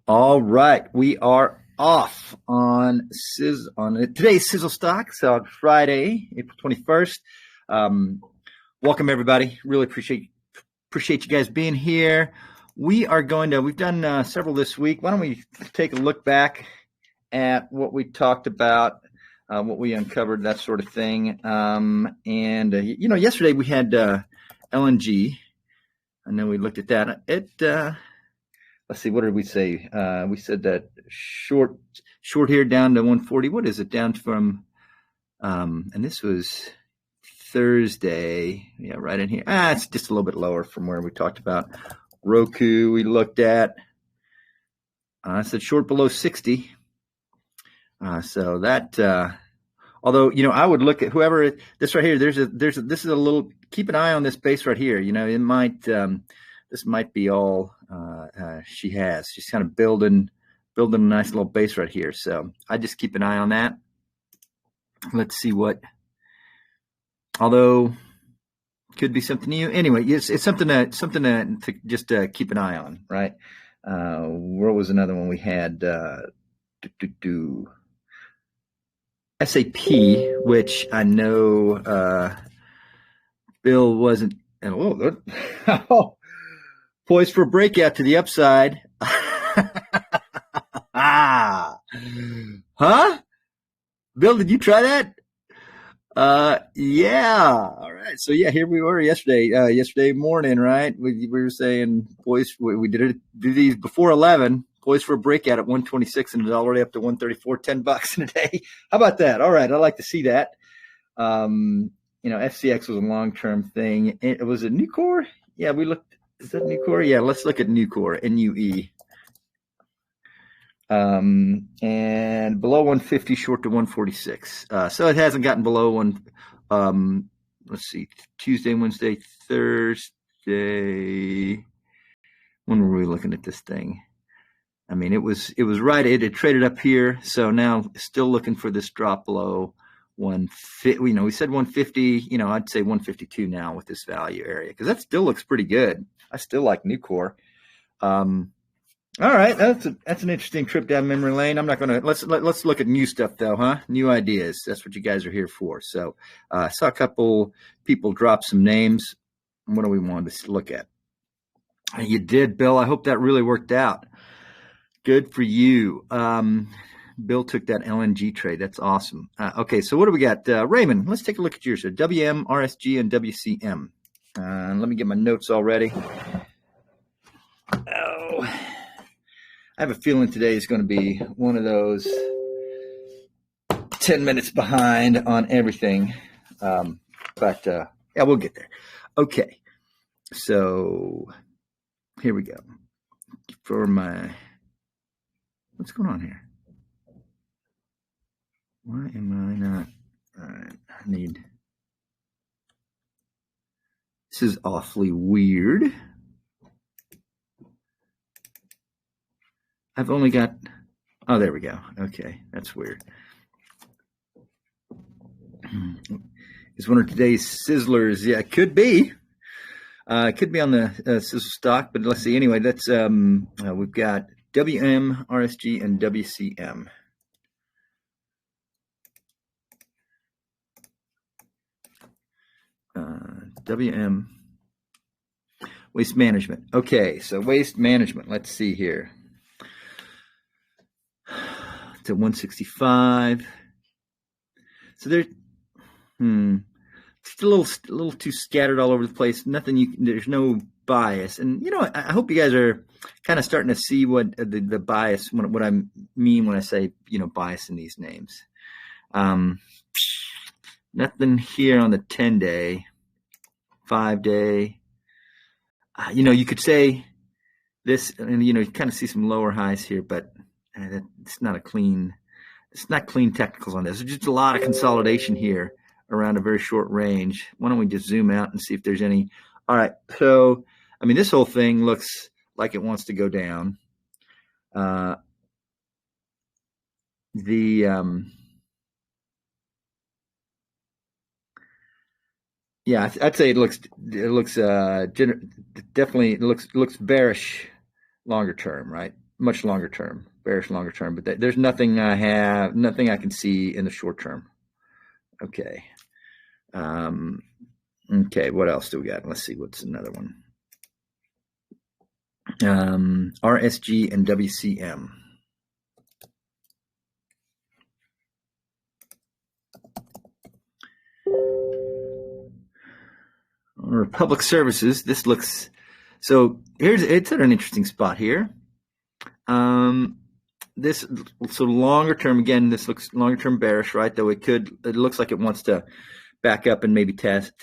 All right, we are off on today's Sizzle Stocks on Friday, April 21st. Welcome everybody. Really appreciate you guys being here. We've done several this week. Why don't we take a look back at what we talked about, what we uncovered, that sort of thing. Yesterday we had LNG. I know we looked at that. Let's see, what did we say? We said that short here down to 140. What is it down from? And this was Thursday. Yeah, right in here. It's just a little bit lower from where we talked about. Roku, we looked at. I said short below 60. So that, although, I would look at whoever this right here. This is a little. Keep an eye on this base right here. It might. This might be all she has. She's kind of building a nice little base right here. So I just keep an eye on that. Let's see what. Although could be something new. Anyway, it's something to just keep an eye on, right? Where was another one we had? SAP, which I know Bill wasn't. Oh, poised for a breakout to the upside. Huh? Bill, did you try that? Yeah. All right. So yeah, here we were yesterday morning, right? We were saying poised. We did these before 11. Poised for a breakout at 126, and it's already up to 134. $10 in a day. How about that? All right. I like to see that. FCX was a long-term thing. It was a Nucor. Yeah, we looked. Is that Nucor? Yeah, let's look at Nucor, NUE. And below 150, short to 146. So it hasn't gotten below one. Let's see, Tuesday, Wednesday, Thursday. When were we looking at this thing? I mean, it was right. It had traded up here, so now still looking for this drop below 150. We said 150. I'd say 152 now with this value area because that still looks pretty good. I still like Nucor. All right, that's an interesting trip down memory lane. I'm not gonna let's look at new stuff though, huh? New ideas. That's what you guys are here for. So I saw a couple people drop some names. What do we want to look at? You did, Bill. I hope that really worked out. Good for you. Bill took that LNG trade. That's awesome. Okay, so what do we got? Raymond, let's take a look at yours. So WM, RSG, and WCM. Let me get my notes all ready. Oh, I have a feeling today is going to be one of those 10 minutes behind on everything. But we'll get there. Okay, so here we go. What's going on here? Why am I not? All right, this is awfully weird. I've only got, oh, there we go. Okay, that's weird. Is one of today's sizzlers? Yeah, it could be. It could be on the Sizzle stock, but let's see. Anyway, that's we've got WM, RSG, and WCM. WM, waste management. Okay, so waste management. Let's see here. It's at 165. So they're still a little too scattered all over the place. There's no bias. And I hope you guys are kind of starting to see what the bias, what I mean when I say bias in these names. Nothing here on the 10-day, 5-day. You could say this, and you kind of see some lower highs here, but it's not clean technicals on this. There's just a lot of consolidation here around a very short range. Why don't we just zoom out and see if there's any? All right, so this whole thing looks like it wants to go down. Yeah, I'd say it looks definitely looks bearish longer term, right? much longer term, bearish longer term, but there's nothing I can see in the short term. Okay. Okay, what else do we got? Let's see, what's another one? RSG and WCM. Or public services, this looks, so it's at an interesting spot here. This, so longer term, again, this looks longer term bearish, right? Though it looks like it wants to back up and maybe test.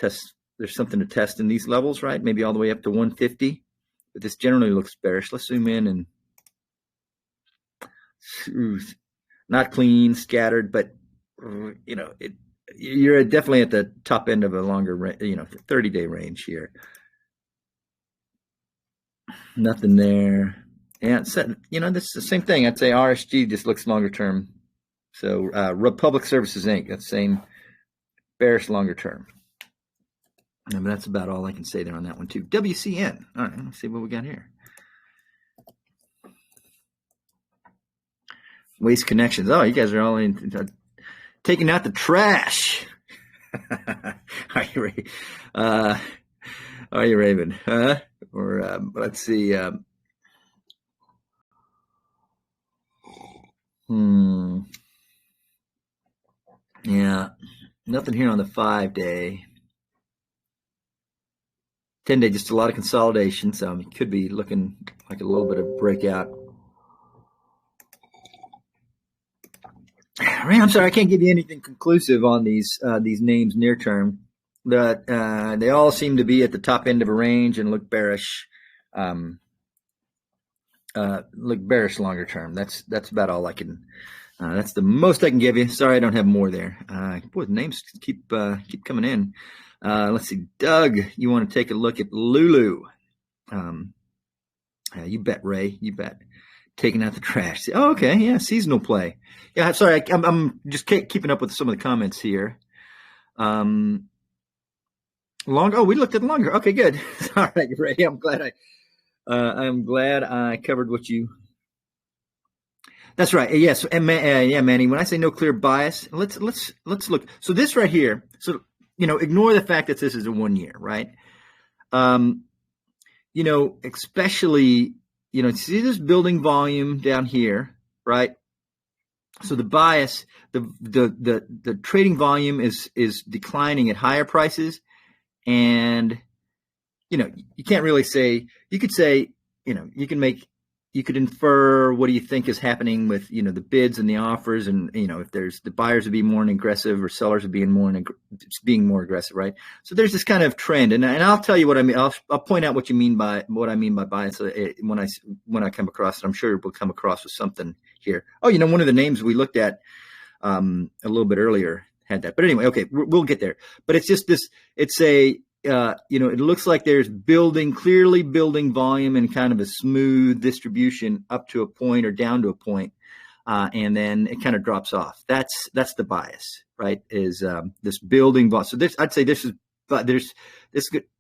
There's something to test in these levels, right? Maybe all the way up to 150. But this generally looks bearish. Let's zoom in and not clean, scattered, but you're definitely at the top end of a longer, 30-day range here. Nothing there. And this is the same thing. I'd say RSG just looks longer term. So Republic Services Inc. That's same bearish longer term. And that's about all I can say there on that one too. WCN. All right, let's see what we got here. Waste Connections. Oh, you guys are all taking out the trash. Are you Raven? Or let's see. Yeah, nothing here on the 5-day. 10-day, just a lot of consolidation. So it could be looking like a little bit of breakout. I'm sorry, I can't give you anything conclusive on these names near term. But they all seem to be at the top end of a range and look bearish. Look bearish longer term. That's about all I can. That's the most I can give you. Sorry, I don't have more there. Boy, the names keep coming in. Let's see, Doug, you want to take a look at Lulu? You bet, Ray. You bet. Taking out the trash. Oh, okay, yeah, seasonal play. Yeah, sorry, I'm just keeping up with some of the comments here. Oh, we looked at longer. Okay, good. All right, Ray. I'm glad I covered what you. That's right. Yes, and yeah, Manny. When I say no clear bias, let's look. So this right here. So ignore the fact that this is a 1 year, right? Especially. See this building volume down here, right? So the bias, the trading volume is declining at higher prices, and you can't really say. You could say, you could infer what do you think is happening with the bids and the offers, and if there's the buyers would be more aggressive or sellers would be more aggressive, right? So there's this kind of trend, and I'll tell you what I mean. I'll point out what I mean by bias when I come across it. I'm sure we'll come across with something here. Oh, one of the names we looked at a little bit earlier had that, but anyway, okay, we'll get there. But it's just this. It's a it looks like there's clearly building volume and kind of a smooth distribution up to a point or down to a point, and then it kind of drops off. That's the bias, right? Is this building volume? So I'd say this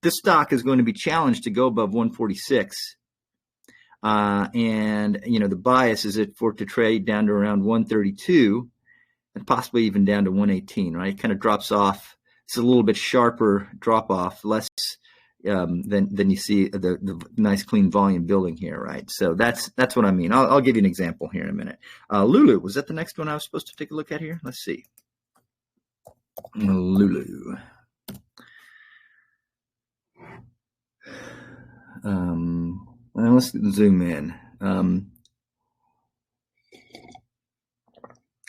stock is going to be challenged to go above 146, and the bias is for it to trade down to around 132, and possibly even down to 118. Right? It kind of drops off. It's a little bit sharper drop off, less than you see the nice clean volume building here, right? So that's what I mean. I'll give you an example here in a minute. Lulu, was that the next one I was supposed to take a look at here? Let's see. Lulu. Well, let's zoom in.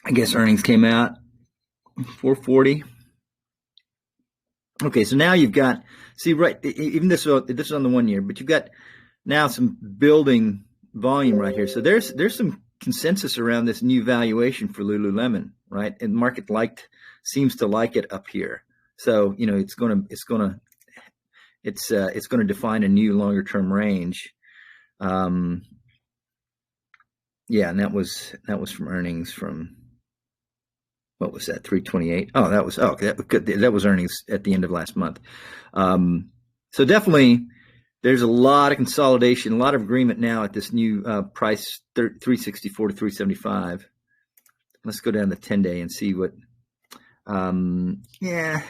I guess earnings came out 440. Okay, so now you've got, even this is on the 1 year, but you've got now some building volume right here. So there's some consensus around this new valuation for Lululemon, right? And the market seems to like it up here. So it's going to define a new longer term range. Yeah, and that was from earnings from. What was that? 328. Oh, that was earnings at the end of last month. So definitely, there's a lot of consolidation, a lot of agreement now at this new price, 364 to 375. Let's go down the 10-day and see what. Yeah,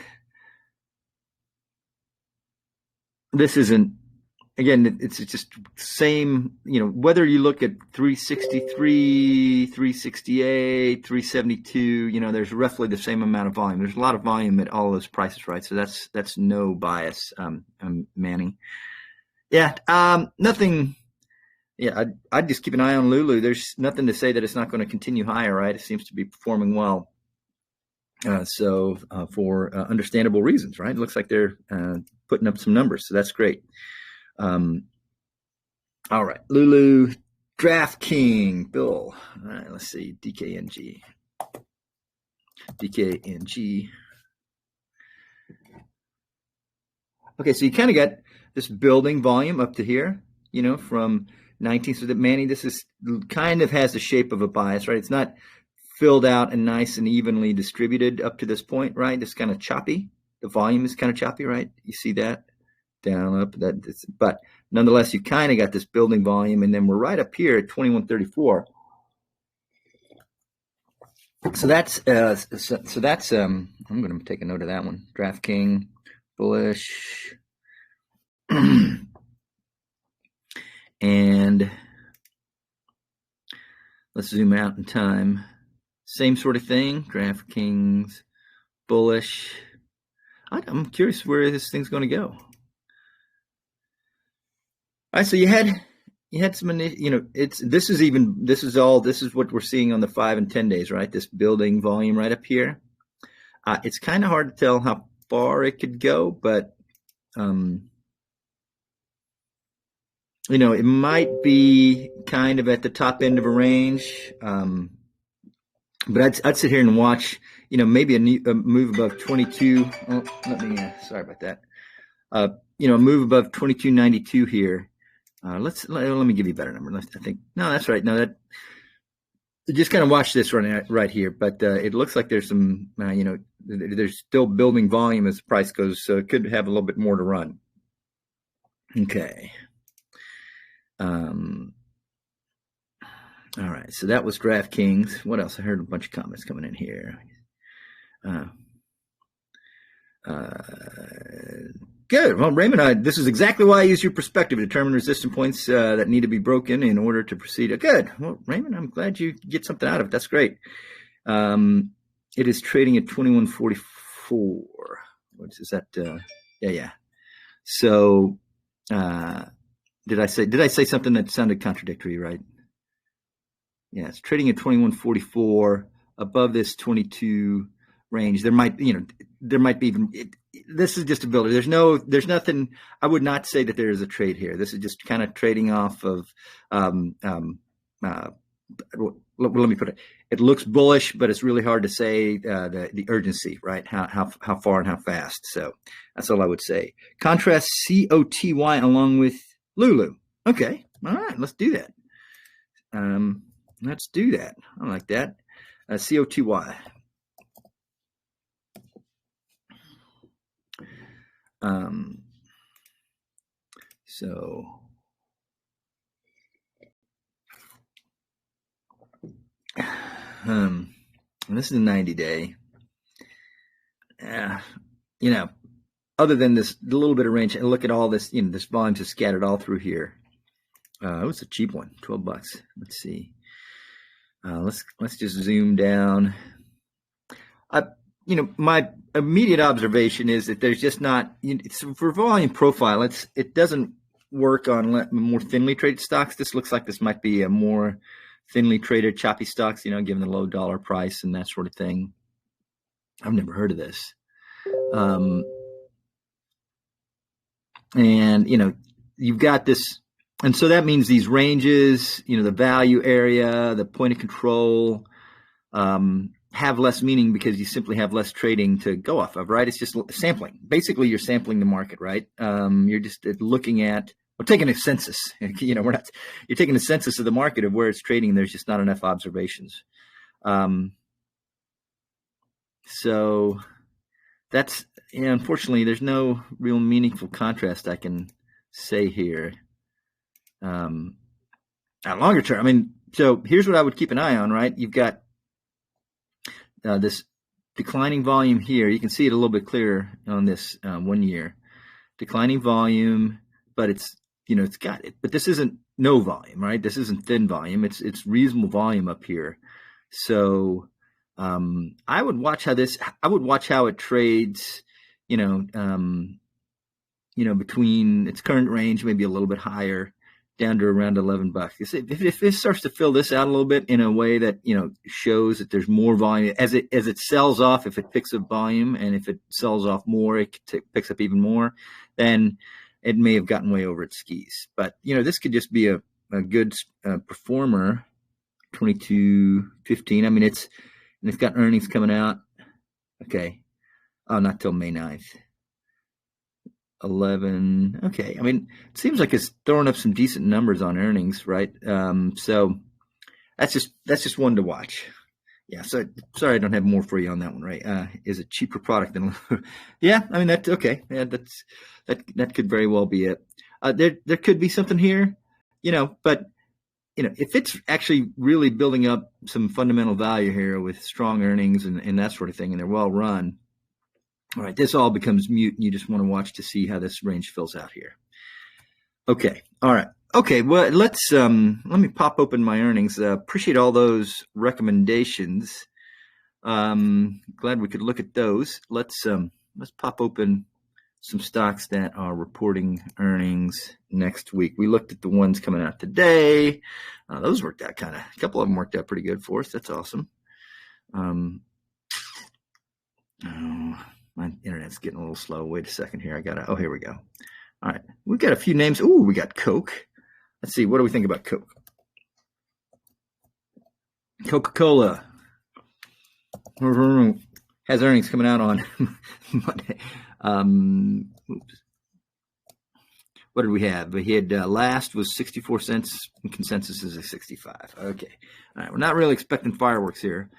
this isn't. Again, it's just same. Whether you look at 363, 368, 372. There's roughly the same amount of volume. There's a lot of volume at all those prices, right? So that's no bias, Manny. Yeah, nothing. Yeah, I'd just keep an eye on Lulu. There's nothing to say that it's not going to continue higher, right? It seems to be performing well. So for understandable reasons, right? It looks like they're putting up some numbers, so that's great. All right, Lulu, DraftKings, Bill. All right, let's see, DKNG. Okay, so you kind of got this building volume up to here, from 19. So that, Manny, this is kind of has the shape of a bias, right? It's not filled out and nice and evenly distributed up to this point, right? It's kind of choppy. The volume is kind of choppy, right? You see that? Down, up, but nonetheless, you kind of got this building volume, and then we're right up here at 2134. So that's I'm going to take a note of that one. DraftKings, bullish, and let's zoom out in time. Same sort of thing. DraftKings, bullish. I'm curious where this thing's going to go. All right, so you had some, this is what we're seeing on the 5 and 10 days, right? This building volume right up here. It's kind of hard to tell how far it could go, but it might be kind of at the top end of a range. But I'd sit here and watch, maybe a move above 22. Oh, sorry about that. A move above 22.92 here. Let me give you a better number. I think that's right. No, that just kind of watch this right here. But it looks like there's some, there's still building volume as the price goes, so it could have a little bit more to run. Okay. All right. So that was DraftKings. What else? I heard a bunch of comments coming in here. Good. Well, Raymond, this is exactly why I use your perspective to determine resistance points that need to be broken in order to proceed. Good. Well, Raymond, I'm glad you get something out of it. That's great. It is trading at 2144. What is that? Yeah. So, did I say something that sounded contradictory, right? Yeah, it's trading at 2144 above this 22 range. There might be even. This is just a builder. There's nothing. I would not say that there is a trade here. This is just kind of trading off of. Let me put it. It looks bullish, but it's really hard to say the urgency, right? How far and how fast. So that's all I would say. Contrast COTY along with Lulu. Okay, all right, let's do that. Let's do that. I like that. COTY. So this is a 90-day. Other than this little bit of range, and look at all this, this volume just scattered all through here. It was a cheap one, $12. Let's see. Let's just zoom down. My immediate observation is that there's just not, for volume profile, it doesn't work on more thinly traded stocks. This looks like this might be a more thinly traded choppy stocks, given the low dollar price and that sort of thing. I've never heard of this. And, you've got this, and so that means these ranges, the value area, the point of control, have less meaning because you simply have less trading to go off of, right? It's just sampling. Basically, you're sampling the market, right? You're just looking at, taking a census. You're taking a census of the market of where it's trading. And there's just not enough observations. So that's, unfortunately, there's no real meaningful contrast I can say here? Longer term, I mean, so here's what I would keep an eye on, right? You've got this declining volume here. You can see it a little bit clearer on this 1 year. Declining volume, but it's, it's got it. But this isn't no volume, right? This isn't thin volume. It's reasonable volume up here. So I would watch how it trades, between its current range, maybe a little bit higher, down to around $11. If this starts to fill this out a little bit in a way that shows that there's more volume as it sells off, if it picks up volume, and if it sells off more, it picks up even more, then it may have gotten way over its skis. But this could just be a good performer. 22.15. I mean, it's got earnings coming out. Okay, not till May 9th. 11. Okay. I mean, it seems like it's throwing up some decent numbers on earnings, right? So that's just one to watch. Yeah. So sorry, I don't have more for you on that one, right? Is a cheaper product than, yeah. I mean, that's okay. Yeah. That could very well be it. There could be something here, but if it's actually really building up some fundamental value here with strong earnings and that sort of thing, and they're well run, all right, this all becomes mute, and you just want to watch to see how this range fills out here. Okay, all right. Okay, well, let me pop open my earnings. Appreciate all those recommendations. Glad we could look at those. Let's pop open some stocks that are reporting earnings next week. We looked at the ones coming out today. Those worked out a couple of them worked out pretty good for us. That's awesome. My internet's getting a little slow. Wait a second here. Here we go. All right. We've got a few names. Ooh, we got Coke. Let's see. What do we think about Coke? Coca-Cola has earnings coming out on Monday. What did we have? We had last was 64 cents, and consensus is a 65. Okay. All right. We're not really expecting fireworks here.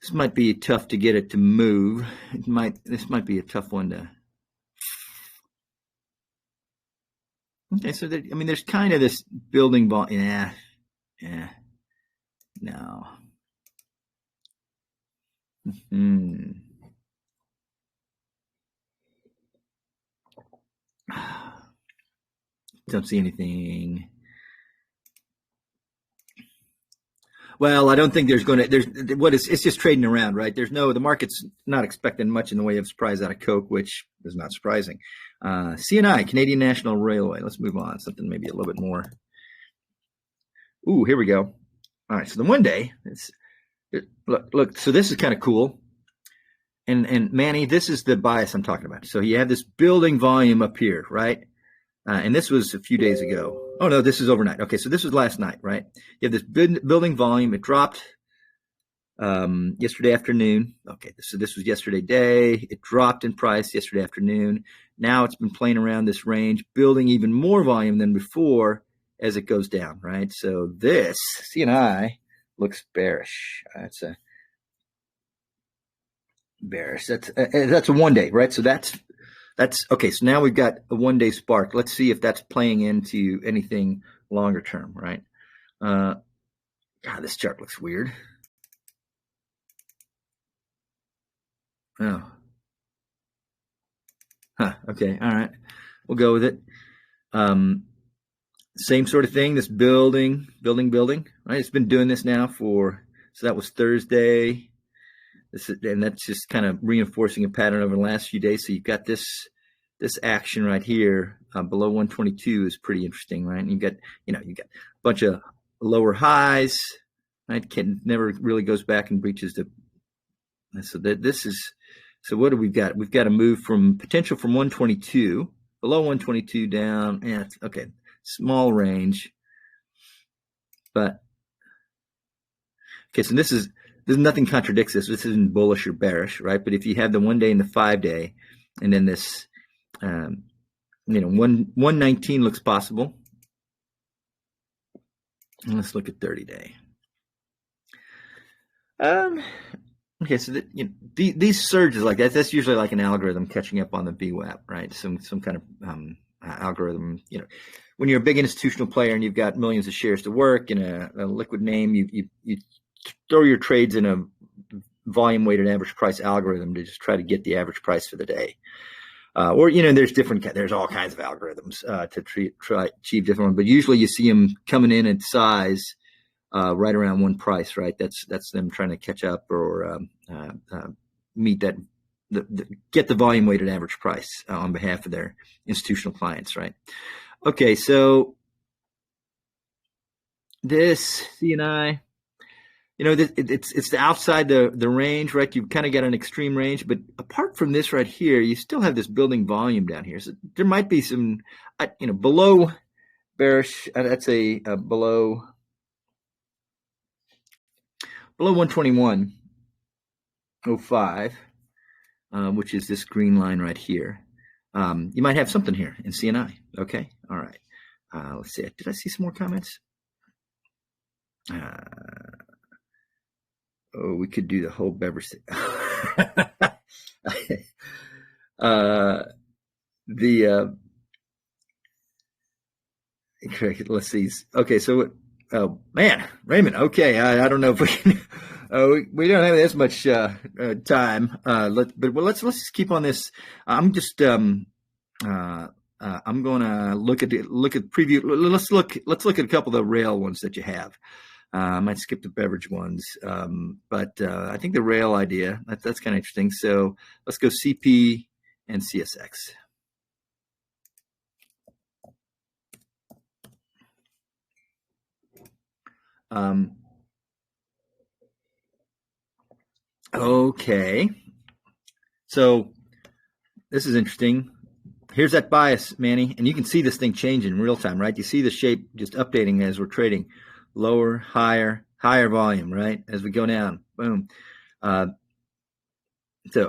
This might be tough to get it to move. This might be a tough one to. Okay, so there's kind of this building ball. Yeah, no. Don't see anything. Well, I don't think it's just trading around, right? The market's not expecting much in the way of surprise out of Coke, which is not surprising. CNI, Canadian National Railway. Let's move on. Something maybe a little bit more. Ooh, here we go. All right. So the 1 day, look. So this is kind of cool. And Manny, this is the bias I'm talking about. So you have this building volume up here, right? And this was a few days ago. Oh, no, this is overnight. Okay, so this was last night, right? You have this building volume. It dropped yesterday afternoon. Okay, so this was yesterday day. It dropped in price yesterday afternoon. Now it's been playing around this range, building even more volume than before as it goes down, right? So this CNI looks bearish. That's a bearish. That's a 1 day, right? So that's okay. So now we've got a 1 day spark. Let's see if that's playing into anything longer term, right? God, this chart looks weird. Oh. Huh. Okay. All right. We'll go with it. Same sort of thing. This building, right? It's been doing this now so that was Thursday. And that's just kind of reinforcing a pattern over the last few days. So you've got this action right here below 122 is pretty interesting, right? And you got a bunch of lower highs, right? Never really goes back and breaches so what do we got? We've got to move from potential from 122 below 122 down. Yeah, okay, small range, but okay. So there's nothing contradicts this. This isn't bullish or bearish, right? But if you have the 1 day and the 5 day, and then this, 119 looks possible. And let's look at 30 day. Okay, so these surges like that, that's usually like an algorithm catching up on the VWAP, right? Some kind of algorithm. When you're a big institutional player and you've got millions of shares to work in a liquid name, you throw your trades in a volume weighted average price algorithm to just try to get the average price for the day. Or there's all kinds of algorithms to try achieve different ones, but usually you see them coming in at size right around one price, right? That's them trying to catch up or meet that, get the volume weighted average price on behalf of their institutional clients, right? Okay, so this CNI, it's the outside the range, right? You've kind of got an extreme range, but apart from this right here, you still have this building volume down here. So there might be some, below bearish. That's a below 121.05, which is this green line right here. You might have something here in CNI. Okay, all right. Let's see. Did I see some more comments? We could do the whole beverage thing. Let's see. Okay, so man, Raymond. Okay, I don't know if we can. We don't have this much time. Let's just keep on this. I'm just I'm going to look at preview. Let's look at a couple of the rail ones that you have. I might skip the beverage ones, but I think the rail idea, that's kind of interesting. So let's go CP and CSX. Okay, so this is interesting. Here's that bias, Manny, and you can see this thing change in real time, right? You see the shape just updating as we're trading. Lower, higher volume, right? As we go down, boom. So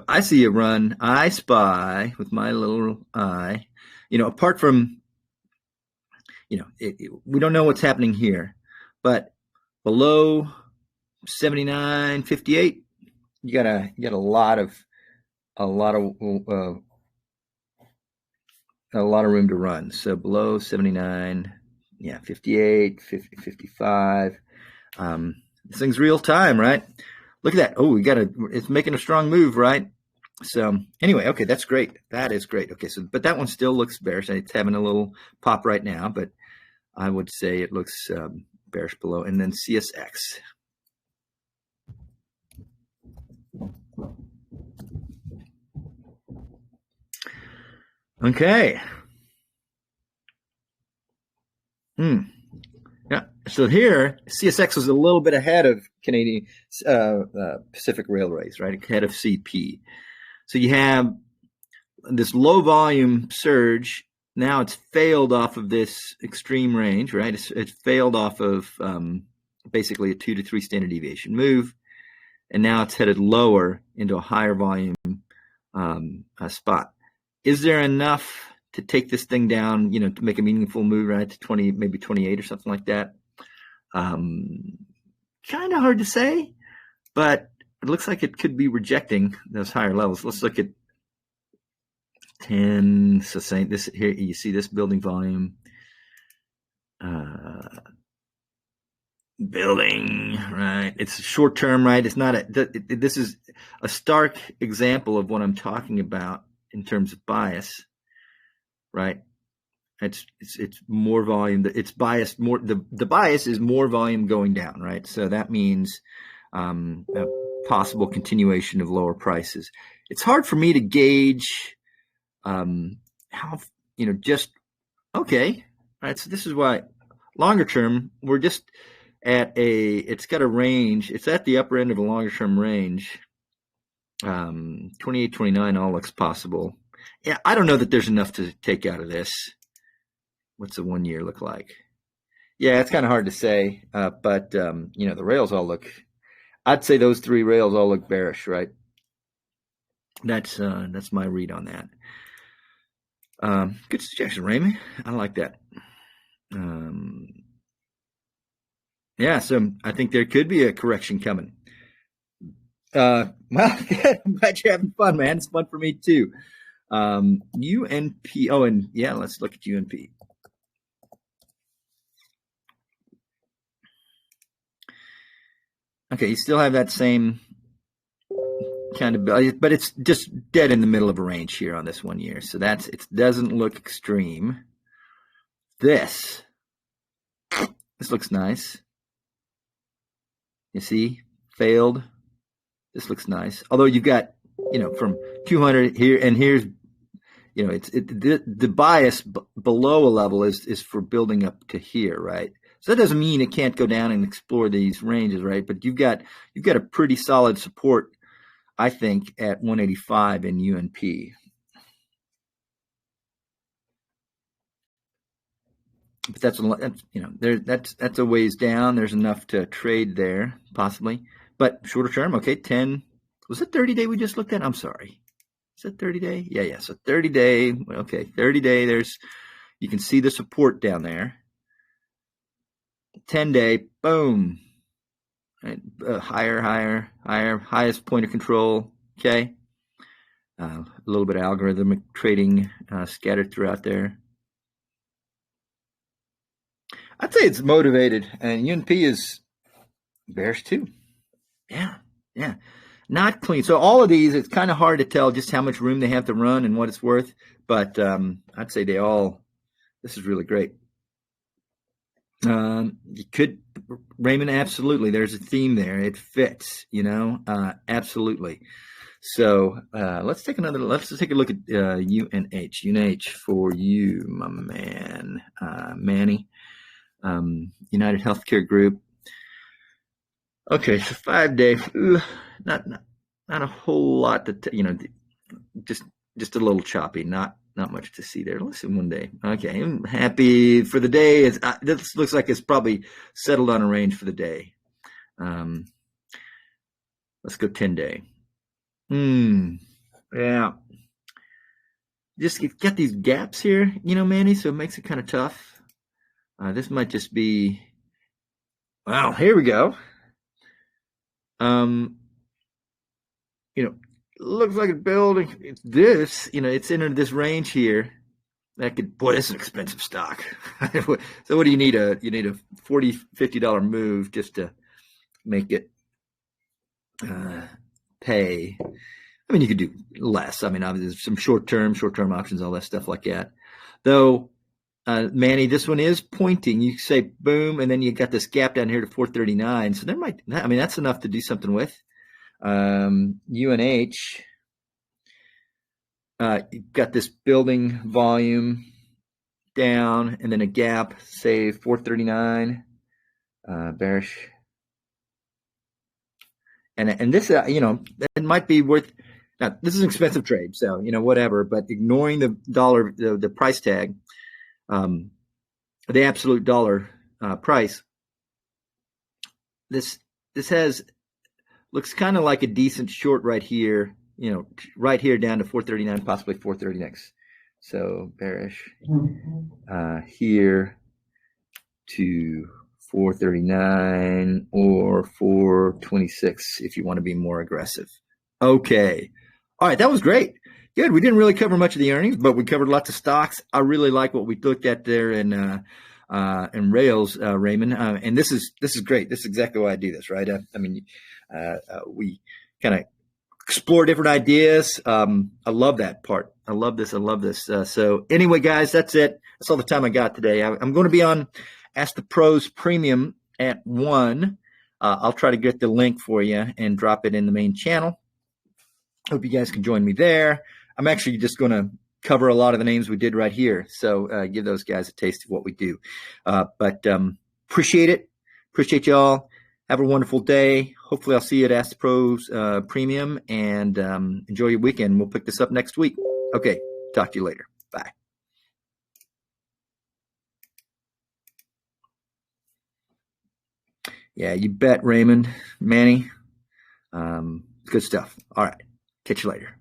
I see a run. I spy with my little eye. Apart from, we don't know what's happening here, but below 79.58, you got a lot of room to run. So below 79. 58, 50, 55. This thing's real time, right? Look at that. Oh, it's making a strong move, right? So anyway, okay, that's great. That is great. Okay, but that one still looks bearish. It's having a little pop right now, but I would say it looks bearish below. And then CSX. Okay. Yeah. So here, CSX was a little bit ahead of Canadian Pacific Railways, right? Ahead of CP. So you have this low volume surge. Now it's failed off of this extreme range, right? It's failed off of basically a 2 to 3 standard deviation move, and now it's headed lower into a higher volume spot. Is there enough to take this thing down, to make a meaningful move, right, to 20, maybe 28 or something like that? Kind of hard to say, but it looks like it could be rejecting those higher levels. Let's look at 10. So saying this here, you see this building volume, building, right? It's short term, right? It's not this is a stark example of what I'm talking about in terms of bias. Right, it's more volume. It's biased more. The bias is more volume going down, right? So that means a possible continuation of lower prices. It's hard for me to gauge how just okay. Right, so this is why longer term we're just at it's got a range. It's at the upper end of a longer term range. 28, 29 all looks possible. Yeah, I don't know that there's enough to take out of this. What's the 1 year look like? Yeah, it's kind of hard to say, but the rails all look. I'd say those 3 rails all look bearish, right? That's my read on that. Good suggestion, Raymond. I like that. Yeah, so I think there could be a correction coming. Well, good. I'm glad you're having fun, man. It's fun for me too. UNP. Oh, and yeah, let's look at UNP. Okay, you still have that same kind of, but it's just dead in the middle of a range here on this 1 year. So it doesn't look extreme. This looks nice. You see, failed. This looks nice. Although you've got, from 200 here, and here's, the bias below a level is for building up to here, right? So that doesn't mean it can't go down and explore these ranges, right? But you've got a pretty solid support, I think, at 185 in UNP. But that's a ways down. There's enough to trade there, possibly. But shorter term, okay, 10. Was it 30-day we just looked at? I'm sorry. Is it 30-day? Yeah. So 30-day, okay, 30-day, you can see the support down there. 10-day, boom. Right, higher, highest point of control, okay. A little bit of algorithmic trading scattered throughout there. I'd say it's motivated, and UNP is bearish too. Yeah. Not clean. So all of these, it's kind of hard to tell just how much room they have to run and what it's worth. But I'd say this is really great. You could, Raymond, absolutely. There's a theme there. It fits, absolutely. So let's take a look at UNH. UNH for you, my man, Manny. United Healthcare Group. Okay, so 5-day, not a whole lot to just a little choppy, not much to see there. Let's see 1 day. Okay, I'm happy for the day. This looks like it's probably settled on a range for the day. Let's go 10-day. Yeah. Just get these gaps here, Manny, so it makes it kind of tough. This might just be, well, here we go. Looks like it's building. It's entered this range here. This is an expensive stock. So what do you need? You need a $40, $50 move just to make it pay. I mean, you could do less. I mean, obviously some short-term options, all that stuff like that. Though, Manny, this one is pointing. You say boom, and then you got this gap down here to 439. So that's enough to do something with. UNH, you've got this building volume down, and then a gap, say 439, bearish. And this, it might be worth. Now, this is an expensive trade, so whatever. But ignoring the dollar, the price tag. The absolute dollar price. This looks kind of like a decent short right here. Right here down to 439, possibly 430 next. So bearish here to 439 or 426 if you want to be more aggressive. Okay. All right, that was great. Good. We didn't really cover much of the earnings, but we covered lots of stocks. I really like what we looked at there in Rails, Raymond. And this is great. This is exactly why I do this, right? We kind of explore different ideas. I love that part. I love this. So anyway, guys, that's it. That's all the time I got today. I'm going to be on Ask the Pros Premium at 1. I'll try to get the link for you and drop it in the main channel. Hope you guys can join me there. I'm actually just going to cover a lot of the names we did right here. So give those guys a taste of what we do. But appreciate it. Appreciate y'all. Have a wonderful day. Hopefully I'll see you at Ask the Pros Premium, and enjoy your weekend. We'll pick this up next week. Okay. Talk to you later. Bye. Yeah, you bet, Raymond. Manny. Good stuff. All right. Catch you later.